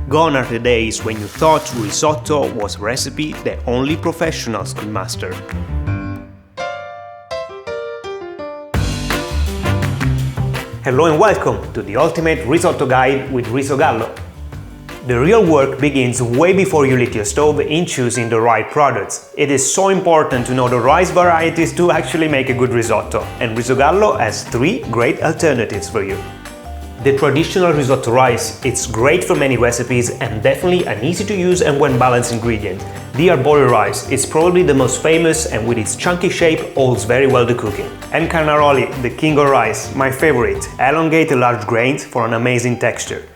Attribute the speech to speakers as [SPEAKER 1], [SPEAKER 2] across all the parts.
[SPEAKER 1] Gone are the days when you thought risotto was a recipe that only professionals could master. Hello and welcome to the ultimate risotto guide with Riso Gallo. The real work begins way before you lit your stove in choosing the right products. It is so important to know the rice varieties to actually make a good risotto, and Riso Gallo has 3 great alternatives for you. The traditional risotto rice, it's great for many recipes and definitely an easy to use and well-balanced ingredient. The arbore rice is probably the most famous and with its chunky shape holds very well to cooking. And carnaroli, the king of rice, my favorite, elongated large grains for an amazing texture.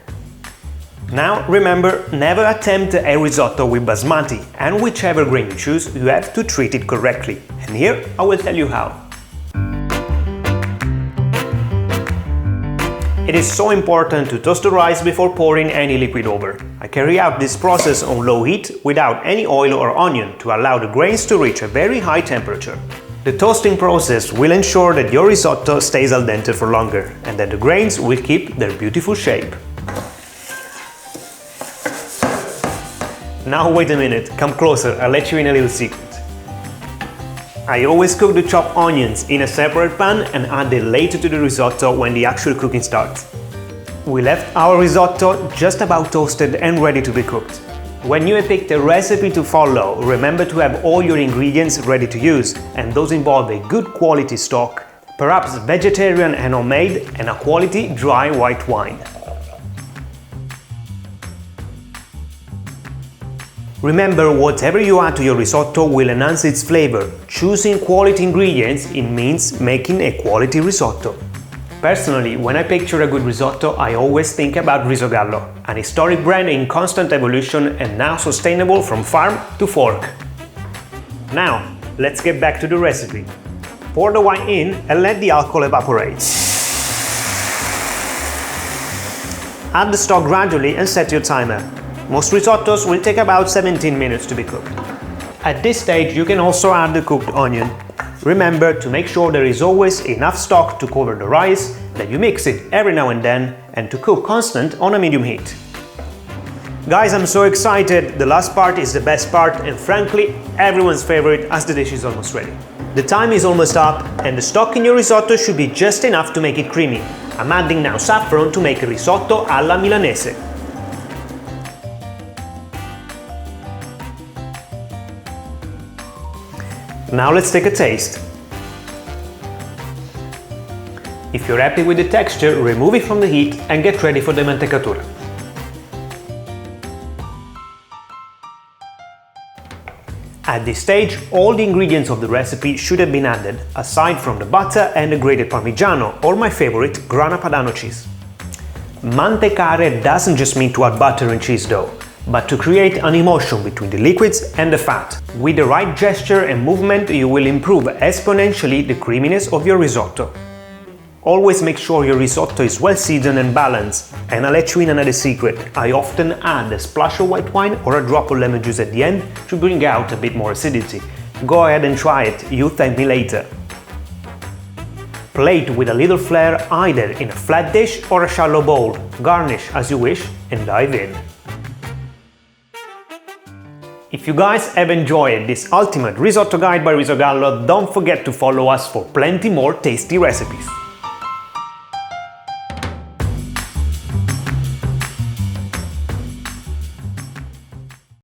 [SPEAKER 1] Now remember, never attempt a risotto with basmati, and whichever grain you choose, you have to treat it correctly. And here I will tell you how. It is so important to toast the rice before pouring any liquid over. I carry out this process on low heat without any oil or onion to allow the grains to reach a very high temperature. The toasting process will ensure that your risotto stays al dente for longer and that the grains will keep their beautiful shape. Now wait a minute, come closer, I'll let you in a little secret. I always cook the chopped onions in a separate pan and add it later to the risotto when the actual cooking starts. We left our risotto just about toasted and ready to be cooked. When you have picked a recipe to follow, remember to have all your ingredients ready to use, and those involve a good quality stock, perhaps vegetarian and homemade, and a quality dry white wine. Remember, whatever you add to your risotto will enhance its flavor. Choosing quality ingredients, it means making a quality risotto. Personally, when I picture a good risotto, I always think about Riso Gallo, an historic brand in constant evolution and now sustainable from farm to fork. Now, let's get back to the recipe. Pour the wine in and let the alcohol evaporate. Add the stock gradually and set your timer. Most risottos will take about 17 minutes to be cooked. At this stage you can also add the cooked onion. Remember to make sure there is always enough stock to cover the rice, that you mix it every now and then, and to cook constant on a medium heat. Guys, I'm so excited! The last part is the best part and frankly everyone's favorite as the dish is almost ready. The time is almost up and the stock in your risotto should be just enough to make it creamy. I'm adding now saffron to make a risotto alla milanese. Now let's take a taste. If you're happy with the texture, remove it from the heat and get ready for the Mantecator. At this stage, all the ingredients of the recipe should have been added, aside from the butter and the grated Parmigiano, or my favorite, Grana Padano cheese. Mantecator doesn't just mean to add butter and cheese though, but to create an emotion between the liquids and the fat. With the right gesture and movement, you will improve exponentially the creaminess of your risotto. Always make sure your risotto is well seasoned and balanced, and I'll let you in another secret. I often add a splash of white wine or a drop of lemon juice at the end to bring out a bit more acidity. Go ahead and try it, you thank me later. Plate with a little flair either in a flat dish or a shallow bowl. Garnish as you wish and dive in. If you guys have enjoyed this ultimate risotto guide by Riso Gallo, don't forget to follow us for plenty more tasty recipes.